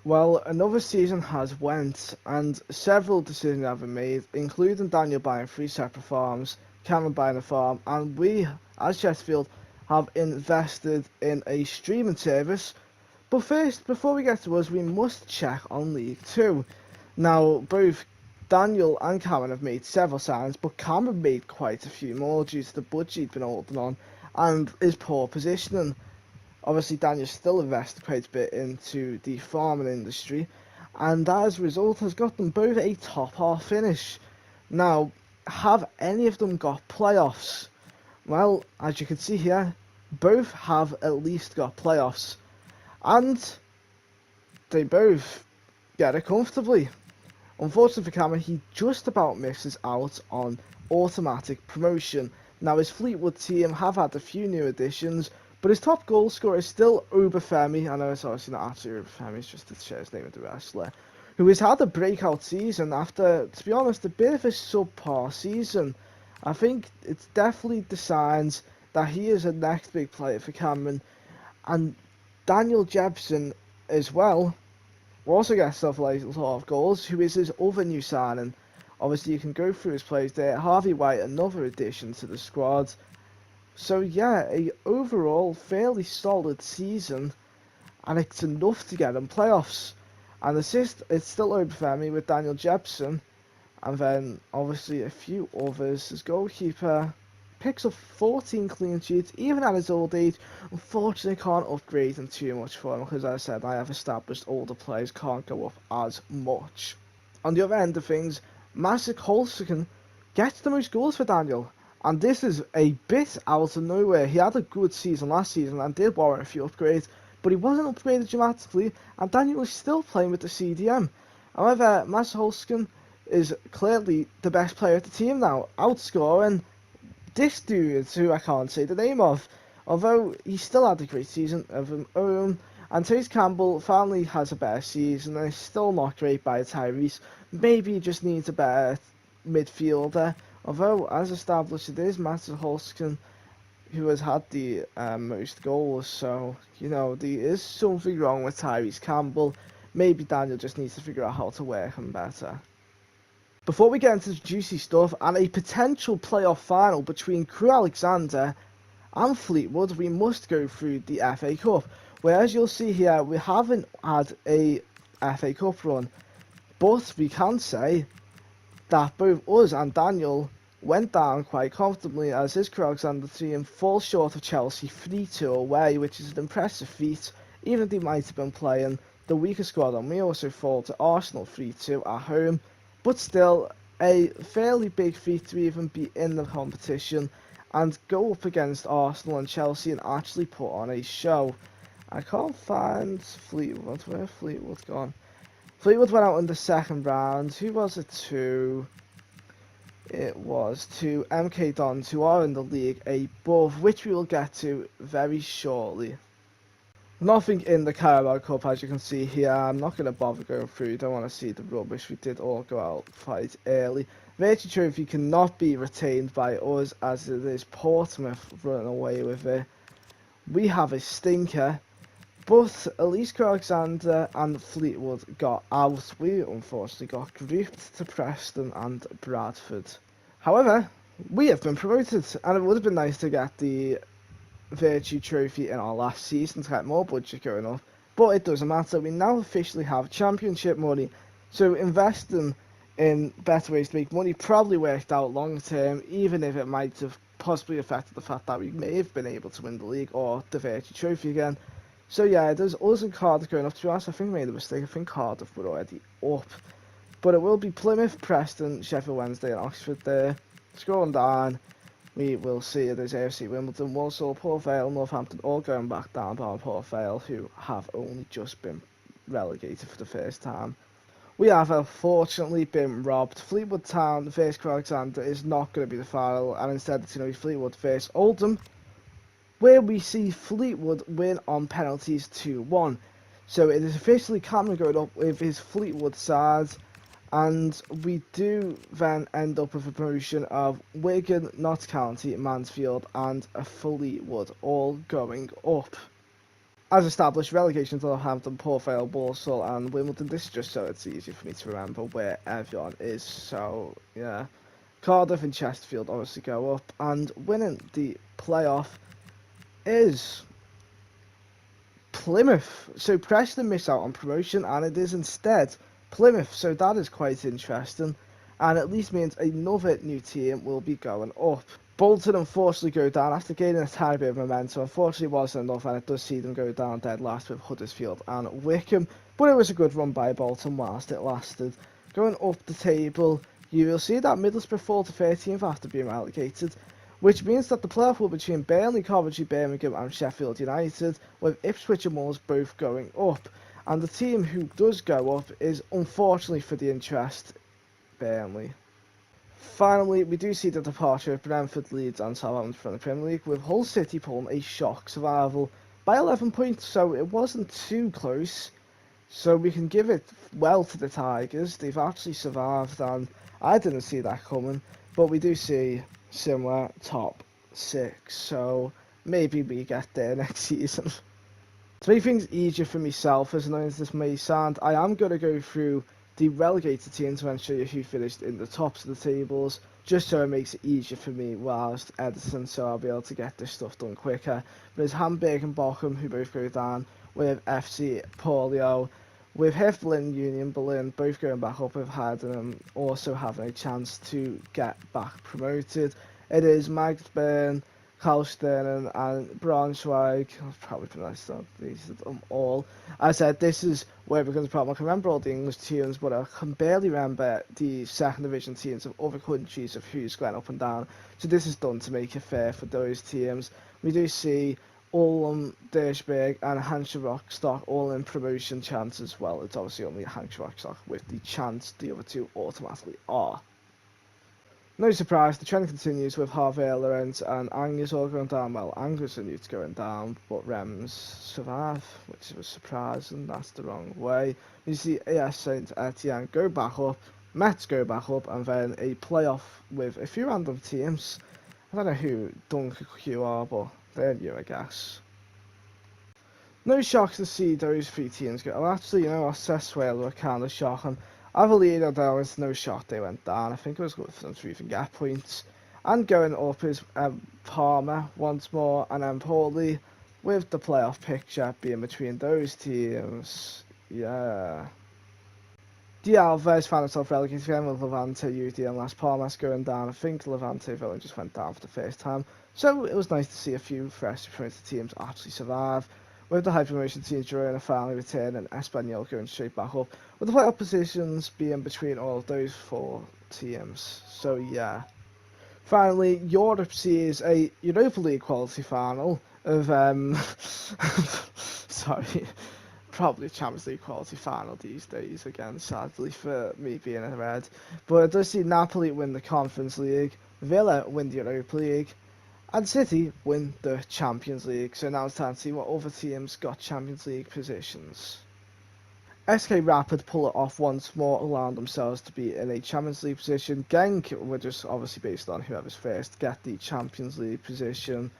Well, another season has went, and several decisions have been made, including Daniel buying three separate farms, Cameron buying a farm, and we, as Sheffield, have invested in a streaming service. But first, before we get to us, we must check on League 2. Now, both Daniel and Cameron have made several signs, but Cameron made quite a few more due to the budget he'd been holding on and his poor positioning. Obviously, Daniel still invested quite a bit into the farming industry, and that as a result has got them both a top half finish. Now, have any of them got playoffs? Well, as you can see here, both have at least got playoffs, and they both get it comfortably. Unfortunately for Cameron, he just about misses out on automatic promotion. Now, his Fleetwood team have had a few new additions, but his top goal scorer is still Ubafemi. I know it's obviously not actually Ubafemi, it's just to share his name with the wrestler, who has had a breakout season after, to be honest, a bit of a subpar season. I think it's definitely the signs that he is a next big player for Cameron, and Daniel Jebsen as well also gets stuff like a lot of goals, who is his other new signing. Obviously, you can go through his plays there. Harvey White, another addition to the squad. So yeah, a overall fairly solid season, and it's enough to get him playoffs. And assist, it's still Obafemi with Daniel Jepson, and then obviously a few others. His goalkeeper picks up 14 clean sheets, even at his old age. Unfortunately, can't upgrade him too much for him because, as I said, I have established older players can't go up as much. On the other end of things, Maciek Holston gets the most goals for Daniel. And this is a bit out of nowhere. He had a good season last season and did warrant a few upgrades, but he wasn't upgraded dramatically, and Daniel is still playing with the CDM. However, Maciek Holston is clearly the best player at the team now, outscoring this dude who I can't say the name of. Although he still had a great season of his own, and Tyrese Campbell finally has a better season and is still not great by Tyrese. Maybe he just needs a better midfielder. Although, as established, it is Matt Holston who has had the most goals, so, you know, there is something wrong with Tyrese Campbell. Maybe Daniel just needs to figure out how to work him better. Before we get into the juicy stuff and a potential playoff final between Crew Alexandra and Fleetwood, we must go through the FA Cup, where as you'll see here, we haven't had a FA Cup run, but we can say that both us and Daniel went down quite comfortably as his Crew Alexandra team falls short of Chelsea 3-2 away, which is an impressive feat, even if they might have been playing the weaker squad, and we also fall to Arsenal 3-2 at home, but still a fairly big feat to even be in the competition and go up against Arsenal and Chelsea and actually put on a show. I can't find Fleetwood. Where's Fleetwood gone? Fleetwood went out in the second round. Who was it to? It was to MK Dons, who are in the league above, which we will get to very shortly. Nothing in the Carabao Cup, as you can see here. I'm not going to bother going through. You don't want to see the rubbish. We did all go out quite early. Virtue Trophy cannot be retained by us, as it is Portsmouth running away with it. We have a stinker, but at least Alexander and Fleetwood got out. We unfortunately got grouped to Preston and Bradford. However, we have been promoted, and it would have been nice to get the Virtue Trophy in our last season to get more budget going up, but it doesn't matter. We now officially have championship money, so investing in better ways to make money probably worked out long term, even if it might have possibly affected the fact that we may have been able to win the league or the Virtue Trophy again. So yeah, there's us and Cardiff going up. To be honest, I think we made a mistake. I think Cardiff were already up, but it will be Plymouth, Preston, Sheffield Wednesday and Oxford there. Scrolling down, we will see there's AFC Wimbledon, Walsall, Port Vale, Northampton all going back down by Port Vale, who have only just been relegated for the first time. We have unfortunately been robbed. Fleetwood Town vs Alexander is not going to be the final, and instead it's going to be Fleetwood vs Oldham, where we see Fleetwood win on penalties 2-1. So it is officially Cameron going up with his Fleetwood side, and we do then end up with a promotion of Wigan, Notts County, Mansfield and Fleetwood all going up. As established, relegation to Northampton, Port Vale, Walsall and Wimbledon. This is just so it's easier for me to remember where everyone is. So, yeah. Cardiff and Chesterfield obviously go up. And winning the playoff is Plymouth. So Preston miss out on promotion and it is instead Plymouth. So that is quite interesting. And at least means another new team will be going up. Bolton unfortunately go down after gaining a tiny bit of momentum. Unfortunately, it wasn't enough, and it does see them go down dead last with Huddersfield and Wickham. But it was a good run by Bolton whilst it lasted. Going up the table, you will see that Middlesbrough fall to 13th after being relegated, which means that the playoff will be between Burnley, Coventry, Birmingham, and Sheffield United, with Ipswich and Wolves both going up. And the team who does go up is, unfortunately for the interest, Burnley. Finally, we do see the departure of Brentford, Leeds and Southampton from the Premier League, with Hull City pulling a shock survival by 11 points, so it wasn't too close. So we can give it well to the Tigers. They've actually survived, and I didn't see that coming. But we do see similar top 6, so maybe we get there next season. To make things easier for myself, as annoying as this may sound, I am going to go through the relegated teams and show you who finished in the tops of the tables, just so it makes it easier for me whilst editing, so I'll be able to get this stuff done quicker. But it's Hamburg and Bochum who both go down, with FC Polio, with Hertha and Union Berlin both going back up, with Heidenheim also having a chance to get back promoted. It is Magdeburg, Karlstern and Braunschweig. I've probably pronounced these all. I said this is where it becomes a problem. I can remember all the English teams, but I can barely remember the second division teams of other countries of who's going up and down. So this is done to make it fair for those teams. We do see Ulm, Duisburg and Hansa Rostock all in promotion chances. Well, it's obviously only Hansa Rostock with the chance the other two automatically are. No surprise, the trend continues with Harvey Lorentz and Angers all going down. Well, Angers are new to going down, but Rems survive, which was surprising. That's the wrong way. You see AS Saint Etienne go back up, Metz go back up, and then a playoff with a few random teams. I don't know who Dunkirk are, but they're new, I guess. No shocks to see those 3 teams go. Well, actually, you know, Seswell were kind of shocking. Avellino, there was no shot they went down. I think it was good for them to even get points. And going up is Parma once more, and Empoli, with the playoff picture being between those teams. Yeah. The Alves found itself relegated again with Levante, UD and Las Palmas going down. I think Levante Villa just went down for the first time. So it was nice to see a few fresh promoted teams actually survive, with the high promotion teams Girona finally returning and Espanyol going straight back up, with the playoff positions being between all of those 4 teams. So yeah. Finally, Europe sees a Europa League quality final of sorry, probably Champions League quality final these days again, sadly for me being a red. But it does see Napoli win the Conference League, Villa win the Europa League, and City win the Champions League. So now it's time to see what other teams got Champions League positions. SK Rapid pull it off once more, allowing themselves to be in a Champions League position. Genk were just obviously based on whoever's first get the Champions League position.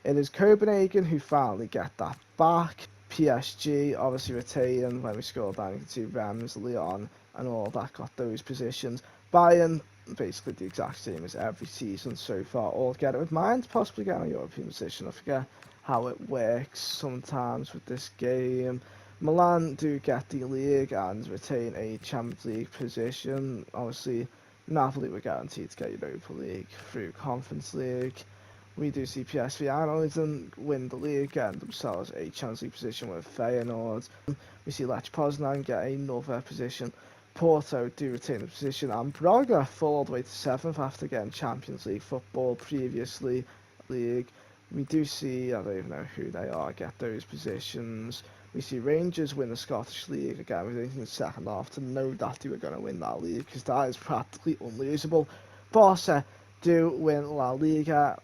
It is Copenhagen who finally get that back. PSG obviously retain. When we scroll down you can see Reims, Lyon and all that got those positions. Bayern basically the exact same as every season so far altogether, with Mainz possibly getting a European position. I forget how it works sometimes with this game. Milan do get the league and retain a Champions League position. Obviously Napoli were guaranteed to get Europa League through Conference League. We do see PSV Eindhoven win the league, getting themselves a Champions League position with Feyenoord. We see Lech Poznan get another position. Porto do retain the position, and Braga fall all the way to 7th after getting Champions League football previously. League. We do see, I don't even know who they are, get those positions. We see Rangers win the Scottish League again within the second half to know that they were going to win that league, because that is practically unlosable. Barca do win La Liga,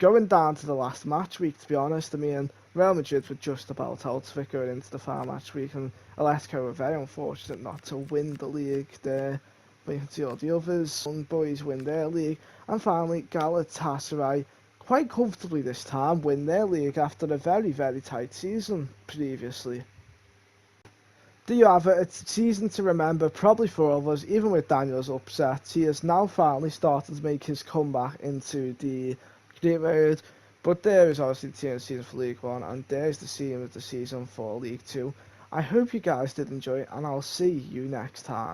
going down to the last match week, to be honest. I mean, Real Madrid were just about out of it going into the final match week, and Atletico were very unfortunate not to win the league there. But you can see all the others. Young boys win their league, and finally Galatasaray quite comfortably this time win their league after a very, very tight season previously. There you have it, it's a season to remember probably for all of us, even with Daniel's upset. He has now finally started to make his comeback into the great mode. But there is obviously the team of the season for League 1, and there's the team of the season for League 2. I hope you guys did enjoy it, and I'll see you next time.